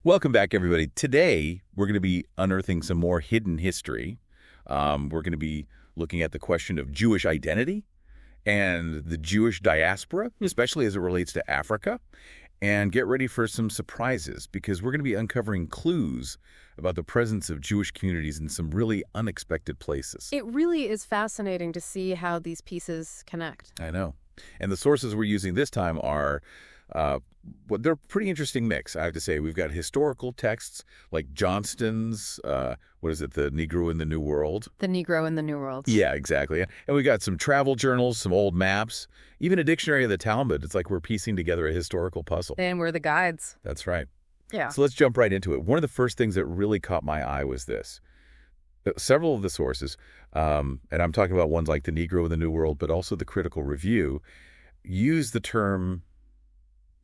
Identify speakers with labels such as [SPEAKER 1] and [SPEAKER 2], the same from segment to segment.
[SPEAKER 1] Welcome back, everybody. Today, we're going to be unearthing some more hidden history. We're going to be looking at the question of Jewish identity and the Jewish diaspora, especially as it relates to Africa. And get ready for some surprises because we're going to be uncovering clues about the presence of Jewish communities in some really unexpected places.
[SPEAKER 2] It really is fascinating to see how these pieces connect.
[SPEAKER 1] I know. And the sources we're using this time are well, they're a pretty interesting mix, I have to say. We've got historical texts like Johnston's, what is it, The Negro in the New World?
[SPEAKER 2] The Negro in the New World.
[SPEAKER 1] Yeah, exactly. And we got some travel journals, some old maps, even a dictionary of the Talmud. It's like we're piecing together a historical puzzle.
[SPEAKER 2] And we're the guides.
[SPEAKER 1] That's right.
[SPEAKER 2] Yeah.
[SPEAKER 1] So let's jump right into it. One of the first things that really caught my eye was this. Several of the sources, and I'm talking about ones like The Negro in the New World, but also the Critical Review, use the term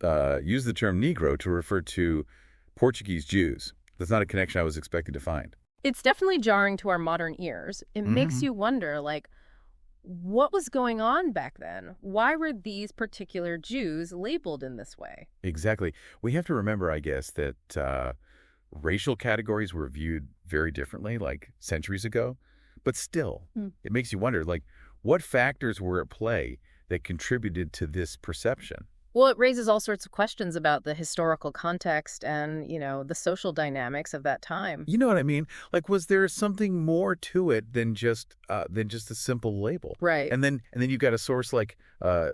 [SPEAKER 1] Negro to refer to Portuguese Jews. That's not a connection I was expecting to find.
[SPEAKER 2] It's definitely jarring to our modern ears. It makes you wonder, what was going on back then? Why were these particular Jews labeled in this way?
[SPEAKER 1] Exactly. We have to remember, I guess, that racial categories were viewed very differently, like centuries ago. But still, it makes you wonder, what factors were at play that contributed to this perception?
[SPEAKER 2] Well, it raises all sorts of questions about the historical context and, the social dynamics of that time.
[SPEAKER 1] You know what I mean? Was there something more to it than just a simple label?
[SPEAKER 2] Right.
[SPEAKER 1] And then you've got a source like A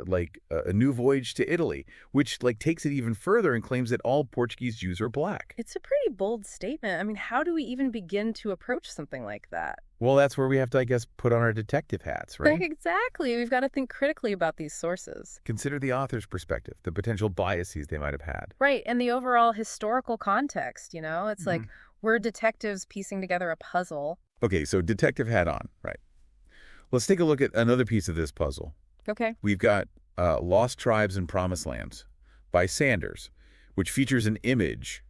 [SPEAKER 1] New Voyage to Italy, which takes it even further and claims that all Portuguese Jews are black.
[SPEAKER 2] It's a pretty bold statement. I mean, how do we even begin to approach something like that?
[SPEAKER 1] Well, that's where we have to, I guess, put on our detective hats, right?
[SPEAKER 2] Exactly. We've got to think critically about these sources.
[SPEAKER 1] Consider the author's perspective, the potential biases they might have had.
[SPEAKER 2] Right. And the overall historical context, It's like we're detectives piecing together a puzzle.
[SPEAKER 1] Okay, so detective hat on, right. Let's take a look at another piece of this puzzle.
[SPEAKER 2] Okay.
[SPEAKER 1] We've got Lost Tribes and Promised Lands by Sanders, which features an image.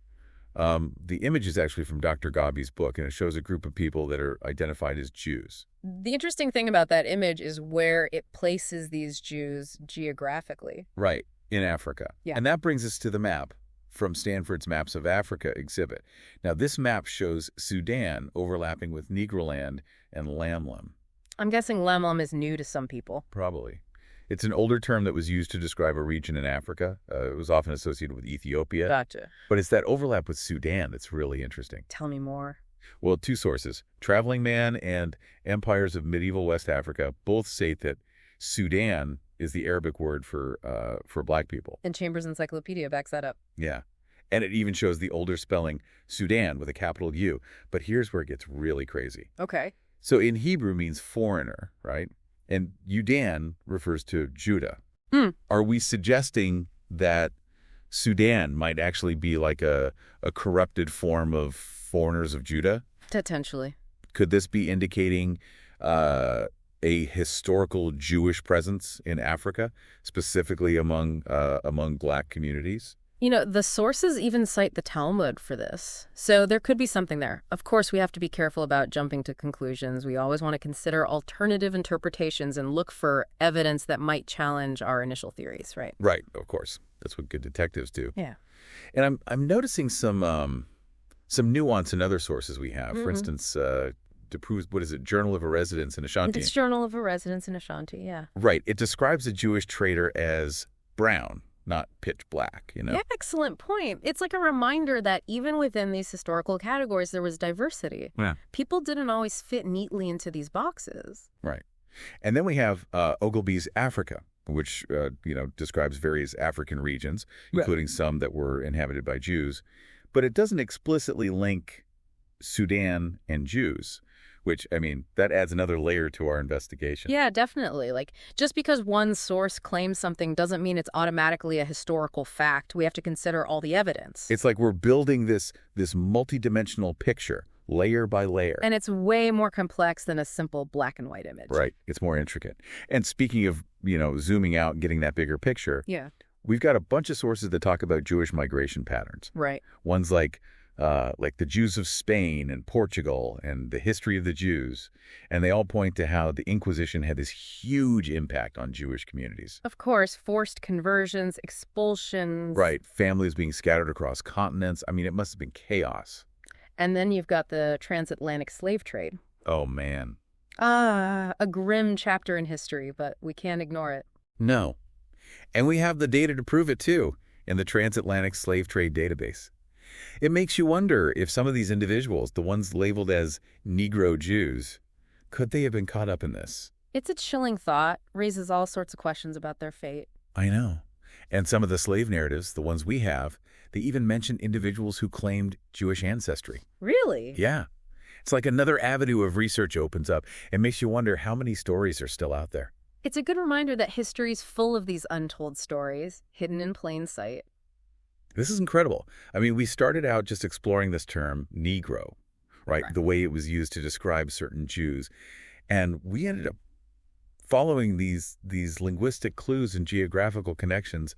[SPEAKER 1] The image is actually from Dr. Gabi's book, and it shows a group of people that are identified as Jews.
[SPEAKER 2] The interesting thing about that image is where it places these Jews geographically.
[SPEAKER 1] Right, in Africa.
[SPEAKER 2] Yeah.
[SPEAKER 1] And that brings us to the map from Stanford's Maps of Africa exhibit. Now, this map shows Sudan overlapping with Negroland and Lamlam.
[SPEAKER 2] I'm guessing Lamlam is new to some people.
[SPEAKER 1] Probably. It's an older term that was used to describe a region in Africa. It was often associated with Ethiopia.
[SPEAKER 2] Gotcha.
[SPEAKER 1] But it's that overlap with Sudan that's really interesting.
[SPEAKER 2] Tell me more.
[SPEAKER 1] Well, two sources, Traveling Man and Empires of Medieval West Africa, both state that Sudan is the Arabic word for black people.
[SPEAKER 2] And Chambers Encyclopedia backs that up.
[SPEAKER 1] Yeah. And it even shows the older spelling Sudan with a capital U. But here's where it gets really crazy.
[SPEAKER 2] Okay.
[SPEAKER 1] So in Hebrew means foreigner, right? And Udan refers to Judah. Are we suggesting that Sudan might actually be like a corrupted form of foreigners of Judah?
[SPEAKER 2] Potentially.
[SPEAKER 1] Could this be indicating a historical Jewish presence in Africa, specifically among black communities?
[SPEAKER 2] The sources even cite the Talmud for this. So there could be something there. Of course, we have to be careful about jumping to conclusions. We always want to consider alternative interpretations and look for evidence that might challenge our initial theories, right?
[SPEAKER 1] Right, of course. That's what good detectives do.
[SPEAKER 2] Yeah.
[SPEAKER 1] And I'm noticing some nuance in other sources we have. For instance, Deprew's, what is it, Journal of a Residence in Ashanti.
[SPEAKER 2] It's Journal of a Residence in Ashanti, yeah.
[SPEAKER 1] Right. It describes a Jewish trader as brown, not pitch black,
[SPEAKER 2] Yeah, excellent point. It's like a reminder that even within these historical categories, there was diversity.
[SPEAKER 1] Yeah.
[SPEAKER 2] People didn't always fit neatly into these boxes.
[SPEAKER 1] Right. And then we have Ogilvy's Africa, which, describes various African regions, including some that were inhabited by Jews. But it doesn't explicitly link Sudan and Jews, which, that adds another layer to our investigation.
[SPEAKER 2] Yeah, definitely. Just because one source claims something doesn't mean it's automatically a historical fact. We have to consider all the evidence.
[SPEAKER 1] It's like we're building this multidimensional picture, layer by layer.
[SPEAKER 2] And it's way more complex than a simple black and white image.
[SPEAKER 1] Right. It's more intricate. And speaking of, zooming out and getting that bigger picture,
[SPEAKER 2] yeah,
[SPEAKER 1] we've got a bunch of sources that talk about Jewish migration patterns.
[SPEAKER 2] Right.
[SPEAKER 1] Ones like like the Jews of Spain and Portugal and the history of the Jews. And they all point to how the Inquisition had this huge impact on Jewish communities.
[SPEAKER 2] Of course, forced conversions, expulsions.
[SPEAKER 1] Right. Families being scattered across continents. I mean, it must have been chaos.
[SPEAKER 2] And then you've got the transatlantic slave trade.
[SPEAKER 1] Oh, man.
[SPEAKER 2] A grim chapter in history, but we can't ignore it.
[SPEAKER 1] No. And we have the data to prove it, too, in the Transatlantic Slave Trade Database. It makes you wonder if some of these individuals, the ones labeled as Negro Jews, could they have been caught up in this?
[SPEAKER 2] It's a chilling thought, raises all sorts of questions about their fate.
[SPEAKER 1] I know. And some of the slave narratives, the ones we have, they even mention individuals who claimed Jewish ancestry.
[SPEAKER 2] Really?
[SPEAKER 1] Yeah. It's like another avenue of research opens up. It makes you wonder how many stories are still out there.
[SPEAKER 2] It's a good reminder that history's full of these untold stories, hidden in plain sight.
[SPEAKER 1] This is incredible. I mean, we started out just exploring this term, Negro, right? The way it was used to describe certain Jews. And we ended up following these linguistic clues and geographical connections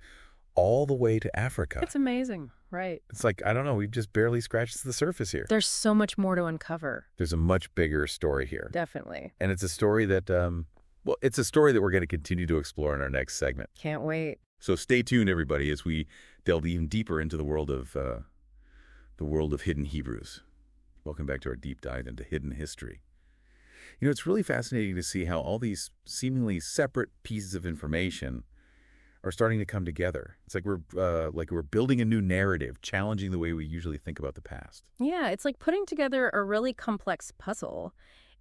[SPEAKER 1] all the way to Africa.
[SPEAKER 2] It's amazing, right?
[SPEAKER 1] It's like, I don't know, we've just barely scratched the surface here.
[SPEAKER 2] There's so much more to uncover.
[SPEAKER 1] There's a much bigger story here.
[SPEAKER 2] Definitely.
[SPEAKER 1] And it's a story that, well, it's a story that we're going to continue to explore in our next segment.
[SPEAKER 2] Can't wait.
[SPEAKER 1] So stay tuned, everybody, as we delve even deeper into the world of hidden Hebrews. Welcome back to our deep dive into hidden history. You know, it's really fascinating to see how all these seemingly separate pieces of information are starting to come together. It's like we're building a new narrative, challenging the way we usually think about the past.
[SPEAKER 2] Yeah, it's like putting together a really complex puzzle.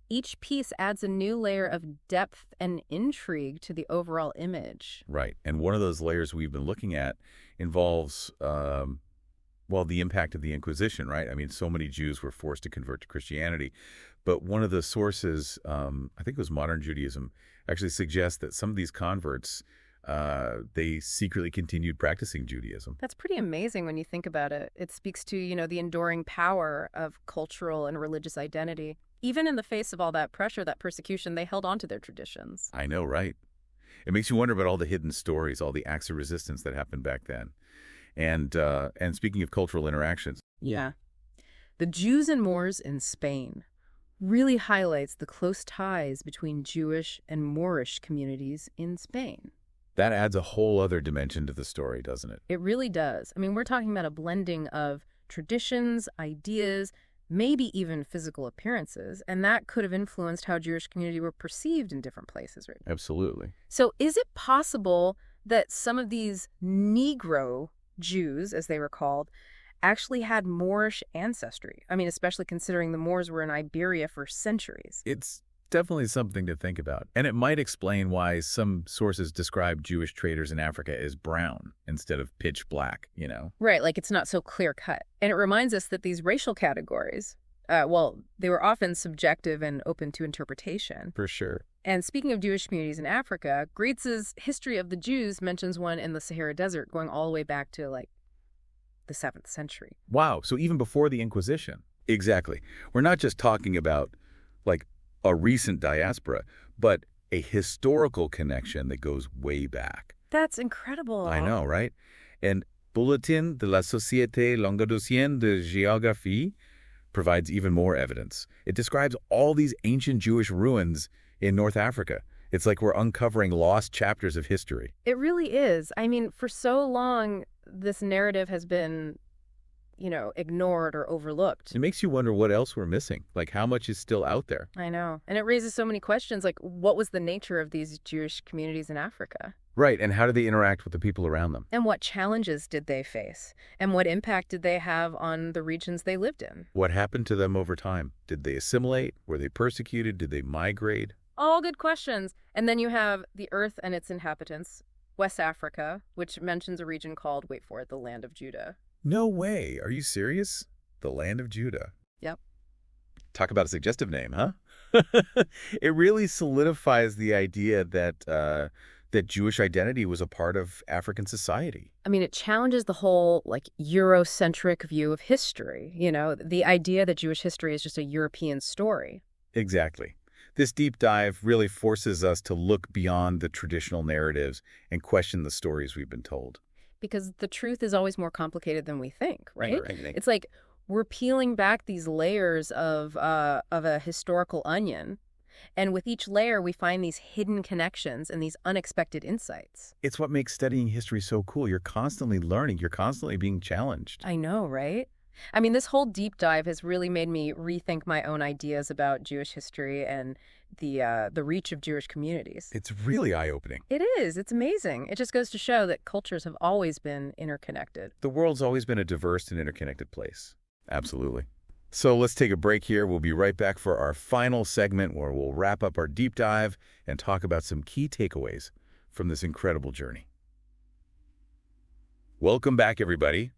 [SPEAKER 2] Each piece adds a new layer of depth and intrigue to the overall image.
[SPEAKER 1] Right. And one of those layers we've been looking at involves, well, the impact of the Inquisition, right? I mean, so many Jews were forced to convert to Christianity. But one of the sources, I think it was Modern Judaism, actually suggests that some of these converts, they secretly continued practicing Judaism.
[SPEAKER 2] That's pretty amazing when you think about it. It speaks to, the enduring power of cultural and religious identity. Even in the face of all that pressure, that persecution, they held on to their traditions.
[SPEAKER 1] I know, right? It makes you wonder about all the hidden stories, all the acts of resistance that happened back then. And speaking of cultural interactions.
[SPEAKER 2] Yeah. The Jews and Moors in Spain really highlights the close ties between Jewish and Moorish communities in Spain.
[SPEAKER 1] That adds a whole other dimension to the story, doesn't it?
[SPEAKER 2] It really does. I mean, we're talking about a blending of traditions, ideas, maybe even physical appearances, and that could have influenced how Jewish community were perceived in different places, right?
[SPEAKER 1] Absolutely.
[SPEAKER 2] So is it possible that some of these Negro Jews, as they were called, actually had Moorish ancestry? I mean, especially considering the Moors were in Iberia for centuries.
[SPEAKER 1] It's definitely something to think about. And it might explain why some sources describe Jewish traders in Africa as brown instead of pitch black,
[SPEAKER 2] Right, like it's not so clear-cut. And it reminds us that these racial categories, they were often subjective and open to interpretation.
[SPEAKER 1] For sure.
[SPEAKER 2] And speaking of Jewish communities in Africa, Greitz's History of the Jews mentions one in the Sahara Desert going all the way back to, the 7th century.
[SPEAKER 1] Wow, so even before the Inquisition. Exactly. We're not just talking about, a recent diaspora, but a historical connection that goes way back.
[SPEAKER 2] That's incredible.
[SPEAKER 1] I know, right? And Bulletin de la Société Languedocienne de Géographie provides even more evidence. It describes all these ancient Jewish ruins in North Africa. It's like we're uncovering lost chapters of history.
[SPEAKER 2] It really is. I mean, for so long, this narrative has been, ignored or overlooked.
[SPEAKER 1] It makes you wonder what else we're missing. How much is still out there?
[SPEAKER 2] I know. And it raises so many questions, what was the nature of these Jewish communities in Africa?
[SPEAKER 1] Right, and how do they interact with the people around them?
[SPEAKER 2] And what challenges did they face? And what impact did they have on the regions they lived in?
[SPEAKER 1] What happened to them over time? Did they assimilate? Were they persecuted? Did they migrate?
[SPEAKER 2] All good questions. And then you have the Earth and its inhabitants, West Africa, which mentions a region called, wait for it, the Land of Judah.
[SPEAKER 1] No way. Are you serious? The Land of Judah.
[SPEAKER 2] Yep.
[SPEAKER 1] Talk about a suggestive name, huh? It really solidifies the idea that Jewish identity was a part of African society.
[SPEAKER 2] I mean, it challenges the whole, Eurocentric view of history, the idea that Jewish history is just a European story.
[SPEAKER 1] Exactly. This deep dive really forces us to look beyond the traditional narratives and question the stories we've been told.
[SPEAKER 2] Because the truth is always more complicated than we think, right?
[SPEAKER 1] Right.
[SPEAKER 2] It's like We're peeling back these layers of a historical onion. And with each layer, we find these hidden connections and these unexpected insights.
[SPEAKER 1] It's what makes studying history so cool. You're constantly learning. You're constantly being challenged.
[SPEAKER 2] I know, right? I mean, this whole deep dive has really made me rethink my own ideas about Jewish history and the reach of Jewish communities.
[SPEAKER 1] It's really eye-opening.
[SPEAKER 2] It is. It's amazing. It just goes to show that cultures have always been interconnected.
[SPEAKER 1] The world's always been a diverse and interconnected place. Absolutely. So let's take a break here. We'll be right back for our final segment where we'll wrap up our deep dive and talk about some key takeaways from this incredible journey. Welcome back, everybody.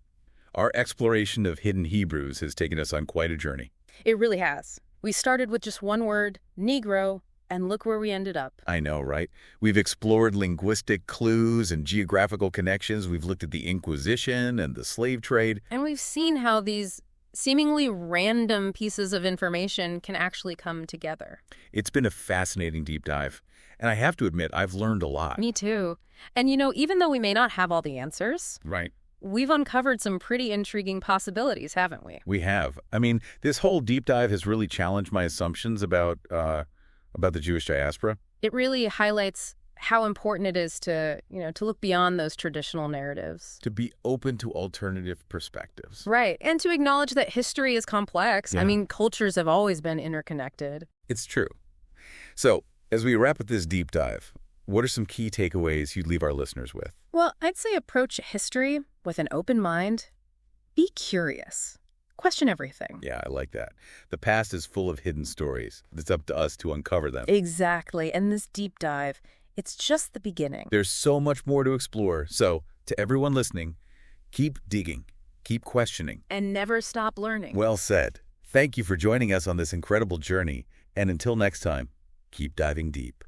[SPEAKER 1] Our exploration of hidden Hebrews has taken us on quite a journey.
[SPEAKER 2] It really has. We started with just one word, Negro, and look where we ended up.
[SPEAKER 1] I know, right? We've explored linguistic clues and geographical connections. We've looked at the Inquisition and the slave trade.
[SPEAKER 2] And we've seen how these seemingly random pieces of information can actually come together.
[SPEAKER 1] It's been a fascinating deep dive. And I have to admit, I've learned a lot.
[SPEAKER 2] Me too. And even though we may not have all the answers,
[SPEAKER 1] Right.
[SPEAKER 2] we've uncovered some pretty intriguing possibilities, haven't we?
[SPEAKER 1] We have. I mean, this whole deep dive has really challenged my assumptions about the Jewish diaspora.
[SPEAKER 2] It really highlights how important it is to look beyond those traditional narratives.
[SPEAKER 1] To be open to alternative perspectives.
[SPEAKER 2] Right. And to acknowledge that history is complex.
[SPEAKER 1] Yeah.
[SPEAKER 2] I mean, cultures have always been interconnected.
[SPEAKER 1] It's true. So, as we wrap up this deep dive, what are some key takeaways you'd leave our listeners with?
[SPEAKER 2] Well, I'd say approach history with an open mind. Be curious. Question everything.
[SPEAKER 1] Yeah, I like that. The past is full of hidden stories. It's up to us to uncover them.
[SPEAKER 2] Exactly. And this deep dive, it's just the beginning.
[SPEAKER 1] There's so much more to explore. So, to everyone listening, keep digging, keep questioning.
[SPEAKER 2] And never stop learning.
[SPEAKER 1] Well said. Thank you for joining us on this incredible journey. And until next time, keep diving deep.